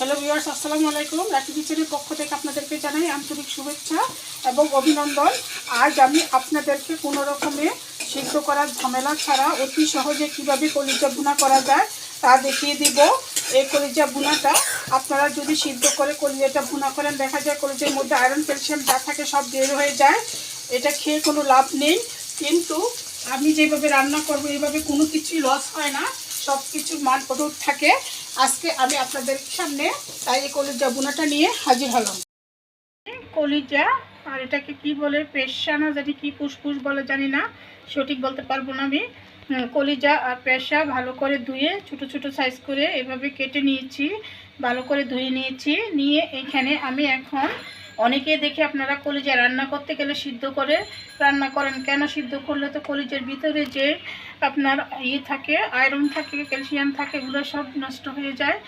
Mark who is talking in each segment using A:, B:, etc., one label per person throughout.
A: Hello viewers, আসসালামু আলাইকুম। রাখি কিচেনের পক্ষ থেকে আপনাদেরকে জানাই আন্তরিক শুভেচ্ছা এবং অভিনন্দন। আজ আমি আপনাদেরকে কোনো রকমে সিদ্ধ করার ঝামেলা ছাড়া অতি সহজে কীভাবে কলিজা ভুনা করা যায় তা দেখিয়ে দিব। এই কলিজা ভুনাটা আপনারা যদি সিদ্ধ করে কলিজাটা ভুনা করেন, দেখা যায় কলিজার মধ্যে আয়রন ক্যালসিয়াম যা থাকে সব বের হয়ে যায়। এটা খেয়ে কোনো লাভ নেই, কিন্তু আমি যেভাবে রান্না করব এইভাবে কোনো কিছুই লস হয় না, সব কিছুর মান অটুট থাকে। আজকে আমি আপনাদের সামনে তাই এই কলিজা ভুনাটা নিয়ে হাজির হলাম। কলিজা, আর এটাকে কি বলে, পেশা না জানি কি ফুসফুস বলে জানি না, সঠিক বলতে পারবো না আমি। কলিজা আর পেশা ভালো করে ধুয়ে ছোট ছোট সাইজ করে এভাবে কেটে নিয়েছি, ভালো করে ধুয়ে নিয়েছি। নিয়ে এখানে আমি এখন, অনেকে দেখে আপনারা কলিজা রান্না করতে গেলে সিদ্ধ করে রান্না করেন। কেন সিদ্ধ করলে তো কলিজার ভিতরে যে আপনার থাকে, আয়রন থাকে, ক্যালসিয়াম থাকে, এগুলো সব নষ্ট হয়ে যায়।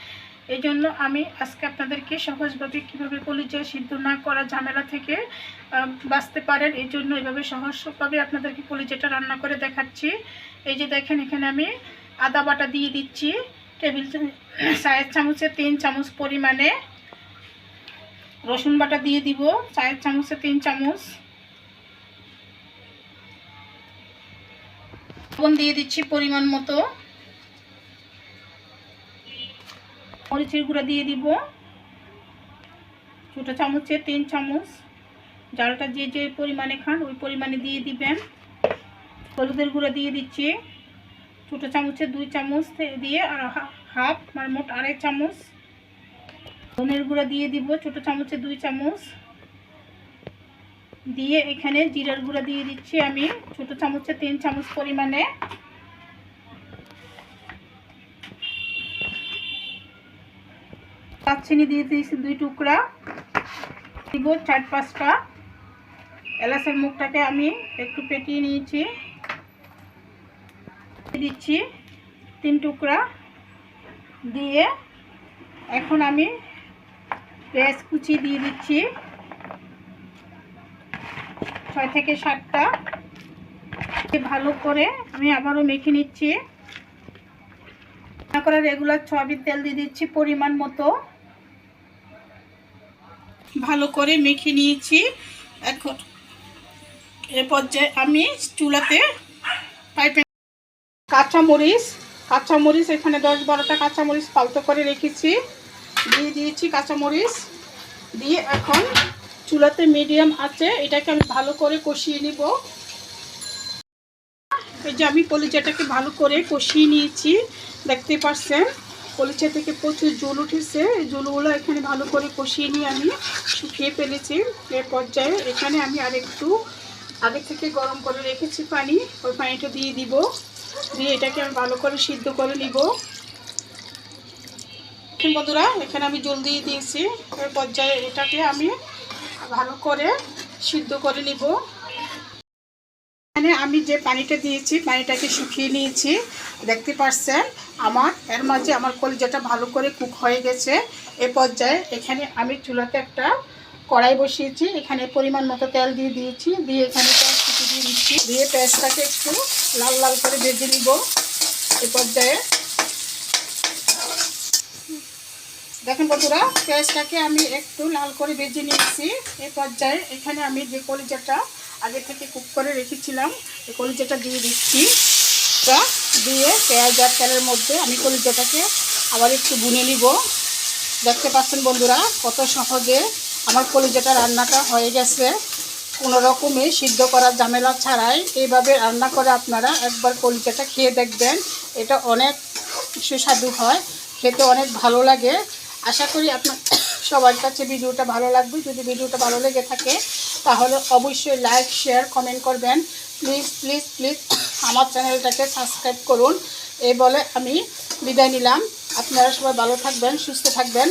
A: এই জন্য আমি আজকে আপনাদেরকে সহজভাবে কীভাবে কলিজা সিদ্ধ না করা ঝামেলা থেকে বাঁচতে পারেন, এই জন্য এইভাবে সহজভাবে আপনাদেরকে কলিজাটা রান্না করে দেখাচ্ছি। এই যে দেখেন, এখানে আমি আদা বাটা দিয়ে দিচ্ছি টেবিল চামচে 3 চামচ পরিমাণে। রসুন বাটা দিয়ে দিব 4 চামচে 3 চামচ। লবণ দিয়ে দিচ্ছি পরিমাণ মতো। মরিচের গুঁড়া দিয়ে দিব ছোটো চামচে 3 চামচ। জালটা যে যে পরিমাণে খান ওই পরিমাণে দিয়ে দিবেন। হলুদের গুঁড়া দিয়ে দিচ্ছি ছোটো চামচে 2 চামচ দিয়ে, আর হাফ মানে মোট 2.5 চামচ। ধনের গুঁড়া দিয়ে দিব ছোটো চামচে 2 চামচ দিয়ে, এখানে জিরার গুঁড়া দিয়ে দিচ্ছি আমি ছোটো চামচে 3 চামচ পরিমাণে। দারচিনি দিয়ে দিয়েছি 2 টুকরা, দিব 4-5টা। এলাচের মুখটাকে আমি একটু পেটিয়ে নিয়েছি, দিচ্ছি 3 টুকরা দিয়ে। এখন আমি পেঁয়াজ কুচি দিয়ে দিচ্ছি 6 থেকে 7টা। ভালো করে আমি আবারও মেখে নিচ্ছি। রান্না করা রেগুলার সয়াবিন তেল দিয়ে দিচ্ছি পরিমাণ মতো। ভালো করে মেখে নিয়েছি। এখন এ পর্যায়ে আমি চুলাতে কাঁচামরিচ এখানে 10-12টা কাঁচামরিচ পালতো করে রেখেছি, দিয়ে দিয়েছি কাঁচামরিচ দিয়ে। এখন চুলাতে মিডিয়াম আছে, এটাকে আমি ভালো করে কষিয়ে নিব। এই যে আমি কলিজাটাকে ভালো করে কষিয়ে নিয়েছি, দেখতে পাচ্ছেন কলিজা থেকে প্রচুর জল উঠেছে। এই জলগুলো এখানে ভালো করে কষিয়ে নিয়ে আমি শুকিয়ে ফেলেছি। এর পর্যায়ে এখানে আমি আরেকটু আগে থেকে গরম করে রেখেছি পানি, ওই পানিটা দিয়ে দিব। দিয়ে এটাকে আমি ভালো করে সিদ্ধ করে নিব। বন্ধুরা, এখানে আমি জল দিয়ে দিয়েছি। এর পর্যায়ে এটাকে আমি ভালো করে সিদ্ধ করে নিব। এখানে আমি যে পানিটা দিয়েছি পানিটাকে শুকিয়ে নিয়েছি, দেখতে পাচ্ছেন এর মাঝে আমার কলিজাটা ভালো করে কুক হয়ে গেছে। এ পর্যায়ে এখানে আমি চুলাতে একটা কড়াই বসিয়েছি, এখানে পরিমাণ মতো তেল দিয়ে দিয়েছি, দিয়ে এখানে পেঁয়াজ কুচি দিয়ে দিচ্ছি, দিয়ে পেঁয়াজটাকে একটু লাল লাল করে ভেজে নিব। এ পর্যায়ে দেখেন বন্ধুরা, পেঁয়াজটাকে আমি একটু লাল করে ভেজে নিয়েছি। এই পর্যায়ে এখানে আমি যে কলিজাটা আগে থেকে কুক করে রেখেছিলাম এই কলিজাটা দিয়ে দিচ্ছি। দিয়ে পেঁয়াজ আর তেলের মধ্যে আমি কলিজাটাকে আবার একটু ভুনে নিব। দেখতে পাচ্ছেন বন্ধুরা, কত সহজে আমার কলিজাটা রান্নাটা হয়ে গেছে, কোনো রকমে সিদ্ধ করার ঝামেলা ছাড়াই। এইভাবে রান্না করে আপনারা একবার কলিজাটা খেয়ে দেখবেন, এটা অনেক সুস্বাদু হয়, খেতে অনেক ভালো লাগে। আশা করি আপনার সবার কাছে ভিডিওটা ভালো লাগবে। যদি ভিডিওটা ভালো লেগে থাকে তাহলে অবশ্যই লাইক, শেয়ার, কমেন্ট করবেন। প্লিজ প্লিজ প্লিজ আমার চ্যানেলটাকে সাবস্ক্রাইব করুন। এই বলে আমি বিদায় নিলাম। আপনারা সবাই ভালো থাকবেন, সুস্থ থাকবেন।